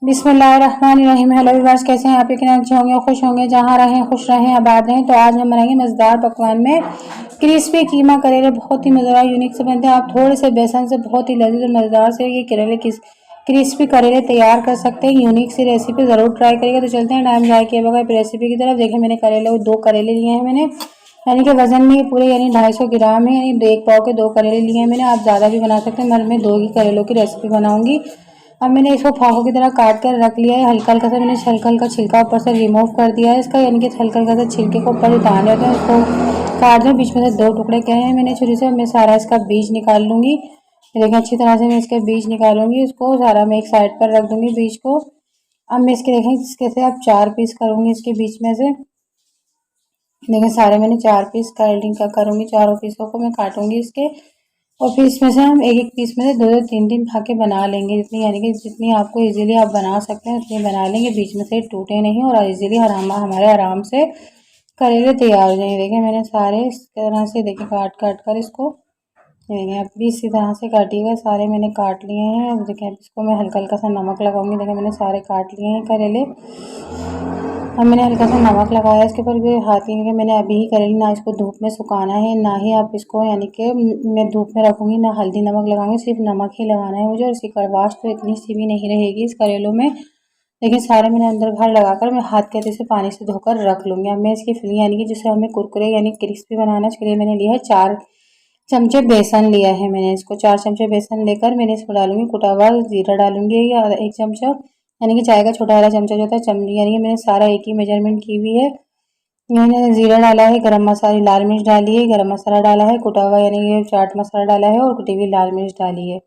बिस्मिल्लाहिर्रहमानिर्रहीम। Hello viewers, कैसे हैं आप? यकीन अच्छे होंगे, खुश होंगे, जहाँ रहें खुश रहें, आबाद रहें। तो आज हम बनाएंगे मज़ेदार पकवान में क्रिस्पी कीमा करेले। बहुत ही मज़ेदार यूनिक से बनते हैं। आप थोड़े से बेसन से बहुत ही लजीज और मज़ेदार से ये करेले क्रिस्पी करेले तैयार कर सकते हैं। यूनिक सी रेसिपी ज़रूर ट्राई करिएगा। तो चलते हैं टाइम जाए किए बगैर रेसिपी की तरफ। देखिए मैंने करेले 2 करेले लिए हैं मैंने, यानी कि वजन में पूरे यानी 250 ग्राम है, यानी 1 पाव के 2 करेले लिए हैं मैंने। आप ज़्यादा भी बना सकते हैं, मगर मैं 2 ही करेलों की रेसिपी बनाऊंगी। अब मैंने इसको फाकों की तरह काट कर रख लिया है। हल्का हल्का सा मैंने हल्का हल्का छिलका ऊपर से रिमूव कर दिया है इसका, यानी कि हल्का हल्का सा छिलके को ऊपर उतार लेते हैं। उसको काट दें, बीच में से 2 टुकड़े किए हैं मैंने छुरी से। मैं सारा इसका बीज निकाल लूँगी। देखिए अच्छी तरह से मैं इसके बीज निकालूंगी। उसको सारा मैं एक साइड पर रख दूँगी बीज को। अब मैं इसके देखें इसके से अब 4 पीस करूँगी इसके बीच में से। देखिए सारे मैंने 4 पीस करूँगी। चारों पीसों को मैं काटूँगी इसके, और फिर इसमें से हम एक एक पीस में से 2-2 3-3 फाके बना लेंगे। जितनी यानी कि जितनी आपको इजीली आप बना सकते हैं उतनी बना लेंगे, बीच में से टूटे नहीं और इजीली हमारे आराम से करेले तैयार हो जाएंगे। देखिए मैंने सारे इस तरह से देखिए काट काट कर इसको, देखिए आप भी इसी तरह से काटिएगा। सारे मैंने काट लिए हैं। अब देखिए इसको मैं हल्का हल्का सा नमक लगाऊंगी। देखिए मैंने सारे काट लिए हैं करेले। अब मैंने हल्का सा नमक लगाया इसके ऊपर भी। हाथ ही मैंने अभी ही करेली, ना इसको धूप में सुखाना है ना ही आप इसको यानी कि मैं धूप में रखूँगी, ना हल्दी नमक लगाऊंगी, सिर्फ नमक ही लगाना है मुझे। और इसकी कड़वाश तो इतनी सी भी नहीं रहेगी इस करेलों में। लेकिन सारे मैंने अंदर बाहर लगाकर मैं हाथ के से पानी से धोकर रख लूँगी। अब मैं इसकी फिलिंग यानी कि जिसे हमें कुरकुरे यानी क्रिस्पी बनाना है, उसके लिए मैंने लिया है 4 चमचे बेसन लिया है मैंने। इसको 4 चमचे बेसन लेकर मैंने इसको डालूंगी कुटा हुआ जीरा डालूंगी, या 1 चमचा यानी कि चाय का छोटा वाला चमचा जो होता है चमची, यानी कि मैंने सारा एक ही मेजरमेंट की हुई है। मैंने जीरा डाला है, गरम मसाला लाल मिर्च डाली है, गरम मसाला डाला है कुटा हुआ, यानी ये चाट मसाला डाला है, और कुटी हुई लाल मिर्च डाली है।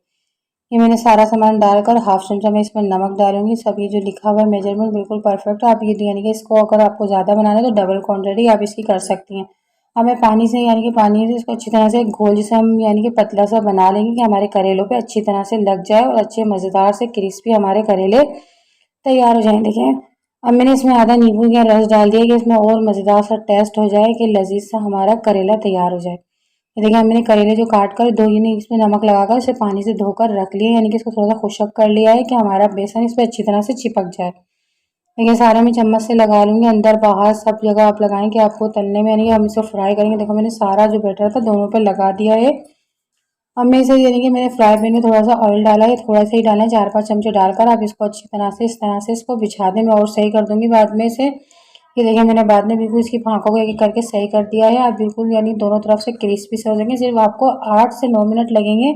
ये मैंने सारा सामान डालकर हाफ चमचा मैं इसमें नमक डालूंगी। सब ये जो लिखा हुआ है मेजरमेंट बिल्कुल परफेक्ट है। आप ये यानी कि इसको अगर आपको ज़्यादा बनाना है तो डबल क्वांटिटी आप इसकी कर सकती हैं। अब मैं पानी से यानी कि पानी से इसको अच्छी तरह से घोल जिसे हम यानी कि पतला सा बना लेंगे कि हमारे करेलों पे अच्छी तरह से लग जाए और अच्छे मज़ेदार से क्रिस्पी हमारे करेले तैयार हो जाए। देखिए अब मैंने इसमें आधा नींबू का रस डाल दिया कि इसमें और मज़ेदार सा टेस्ट हो जाए, कि लजीज सा हमारा करेला तैयार हो जाए। देखिए मैंने करेले जो काट कर 2 यानी इसमें नमक लगाकर इसे पानी से धोकर रख लिया, यानी कि इसको थोड़ा सा खुशक कर लिया है कि हमारा बेसन इस पर अच्छी तरह से चिपक जाए। देखिए सारे मैं चम्मच से लगा लूँगी, अंदर बाहर सब जगह आप लगाएं कि आपको तलने में, यानी कि हम इसे फ्राई करेंगे। देखो मैंने सारा जो बैटर था दोनों पे लगा दिया है। अब मैं इसे यानी कि मैंने फ्राई पैन में थोड़ा सा ऑयल डाला है, थोड़ा सा ही डालना है, 4-5 चमचे डालकर आप इसको अच्छी तरह से इस तरह से इसको बिछा दें। मैं और सही कर दूँगी बाद में इसे। ये देखिए मैंने बाद में बिल्कुल इसकी फाँकों को एक-एक करके सही कर दिया है। आप बिल्कुल यानी दोनों तरफ से क्रिस्पी से हो जाएंगे। सिर्फ आपको 8 से 9 मिनट लगेंगे,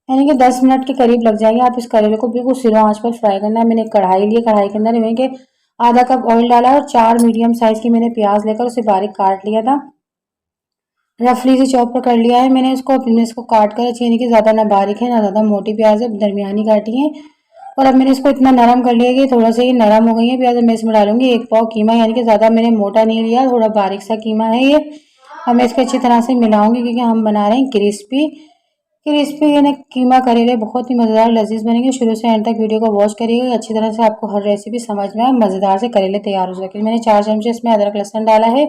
यानी कि 10 मिनट के करीब लग जाएंगे। आप इस करेले को बिल्कुल स्लो आंच पर फ्राई करना है। मैंने एक कढ़ाई ली, कढ़ाई के अंदर मैंने के आधा कप ऑयल डाला और 4 मीडियम साइज की मैंने प्याज लेकर उसे बारीक काट लिया था, रफली से चॉप कर लिया है मैंने इसको। अपने इसको काट कर अच्छी, यानी कि ज़्यादा ना बारीक है ना ज़्यादा मोटी प्याज है, दरमियानी काटी है। और अब मैंने इसको इतना नरम कर लिया कि थोड़ा सा ये नरम हो गई है प्याज। मैं इसमें डालूंगी 1 पाव कीमा, यानी कि ज़्यादा मैंने मोटा नहीं लिया, थोड़ा बारीक सा कीमा है ये। अब मैं इसको अच्छी तरह से मिलाऊंगी क्योंकि हम बना रहे हैं क्रिस्पी क्रिस्पी यानी कीमा करेले। बहुत ही मज़ेदार लजीज बनेंगे। शुरू से एंड तक वीडियो को वॉच करिएगा, अच्छी तरह से आपको हर रेसिपी समझ में आए, मज़ेदार से करेले तैयार हो सके। मैंने 4 चमचे इसमें अदरक लहसुन डाला है,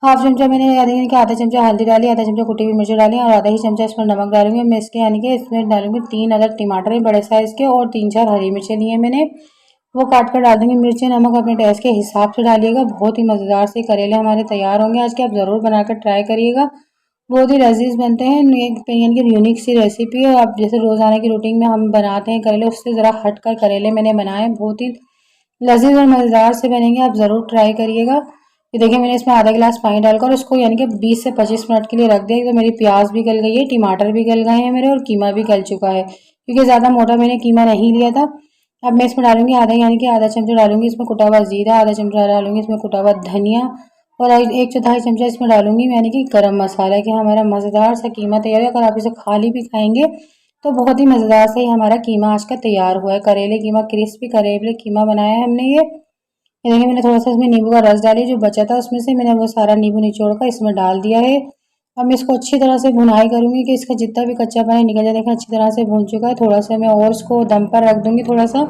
हाफ चमचा मैंने यानी कि आधा चमचा हल्दी डाली, आधा चमचा कुटी हुई मिर्च डाली, और आधा ही चमचा इसमें नमक डालूंगी मैं इसके, यानी कि इसमें डालूंगी 3 अदर टमाटर है बड़े साइज़ के, और 3-4 हरी मिर्चें लिए मैंने, वो काट कर डाल दूंगी। मिर्ची नमक अपने टेस्ट के हिसाब से डालिएगा। बहुत ही मज़ेदार से करेले हमारे तैयार होंगे आज के। आप ज़रूर बनाकर ट्राई करिएगा, बहुत ही लजीज बनते हैं। यानी कि यूनिक सी रेसिपी है। आप जैसे रोज़ाना की रूटीन में हम बनाते हैं करेले, उससे ज़रा हट कर करेले मैंने बनाए, बहुत ही लजीज और मज़ेदार से बनेंगे। आप ज़रूर ट्राई करिएगा। ये देखिए मैंने इसमें आधा गिलास पानी डालकर उसको यानी कि 20 से 25 मिनट के लिए रख दिया। तो मेरी प्याज भी गल गई है, टमाटर भी गल गए हैं मेरे, और कीमा भी गल चुका है क्योंकि ज़्यादा मोटा मैंने कीमा नहीं लिया था। अब मैं इसमें डालूंगी आधा, यानी कि आधा चमचा डालूंगी इसमें कुटा हुआ जीरा, आधा चमचा डालूंगी इसमें कुटा हुआ धनिया, और 1/4 चमचा इसमें डालूंगी यानी कि गरम मसाला, कि हमारा मज़ेदार सा कीमा तैयार है। अगर आप इसे खाली भी खाएंगे तो बहुत ही मज़ेदार से ही हमारा कीमा आज का तैयार हुआ है। करेले कीमा, क्रिस्पी करेले कीमा बनाया है हमने ये देखिए मैंने थोड़ा सा इसमें नींबू का रस डाली, जो बचा था उसमें से मैंने वो सारा नींबू निचोड़ कर इसमें डाल दिया है। अब मैं इसको अच्छी तरह से भुनाई करूंगी कि इसका जितना भी कच्चा पानी निकल जाए। देखिए अच्छी तरह से भून चुका है। थोड़ा सा मैं और इसको दम पर रख दूंगी थोड़ा सा।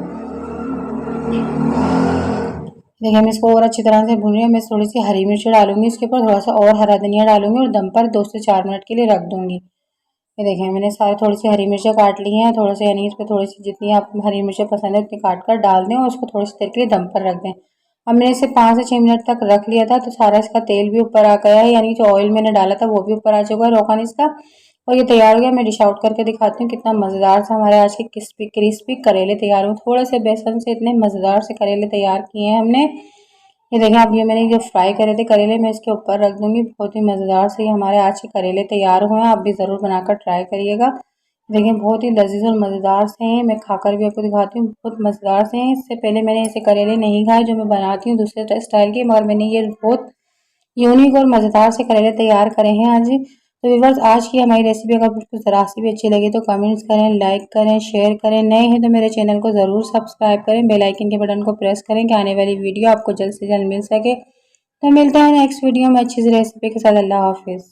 देखिए मैं इसको और अच्छी तरह से भून रही हूँ। मैं थोड़ी सी हरी मिर्च डालूंगी इसके ऊपर, थोड़ा सा और हरा धनिया डालूंगी, और दम पर 2 से 4 मिनट के लिए रख दूंगी। ये देखें मैंने सारे थोड़ी सी हरी मिर्चें काट ली हैं, थोड़े से यानी इस पर थोड़ी सी जितनी आप हरी मिर्चें पसंद है उतनी काट कर डाल दें और उसको थोड़ी सी देर के लिए दम पर रख दें। अब मैंने इसे 5 से 6 मिनट तक रख लिया था, तो सारा इसका तेल भी ऊपर आ गया है, यानी जो ऑयल मैंने डाला था वो भी ऊपर आ चुका है रोगन इसका। और ये तैयार हो गया। मैं डिश आउट करके दिखाती हूँ कितना मज़ेदार सा हमारे आज के क्रिस्पी क्रिस्पी करेले तैयार हुए। थोड़े से बेसन से इतने मज़ेदार से करेले तैयार किए हैं हमने। ये देखें अब ये मैंने जो फ्राई करे थे करेले मैं इसके ऊपर रख दूंगी। बहुत ही मज़ेदार से ये हमारे आज के करेले तैयार हुए हैं। आप भी ज़रूर बनाकर ट्राई करिएगा। देखें बहुत ही लजीज और मज़ेदार से हैं। मैं खाकर भी आपको दिखाती हूँ, बहुत मज़ेदार से हैं। इससे पहले मैंने ऐसे करेले नहीं खाए जो मैं बनाती हूँ दूसरे स्टाइल के, मगर मैंने ये बहुत यूनिक और मज़ेदार से करेले तैयार करे हैं आज। तो व्यूअर्स आज की हमारी रेसिपी अगर आपको ज़रा सी भी अच्छी लगी तो कमेंट्स करें, लाइक करें, शेयर करें। नए हैं तो मेरे चैनल को ज़रूर सब्सक्राइब करें, बेल आइकन के बटन को प्रेस करें कि आने वाली वीडियो आपको जल्द से जल्द मिल सके। तो मिलते हैं नेक्स्ट वीडियो में अच्छी सी रेसिपी के साथ। अल्लाह हाफिज़।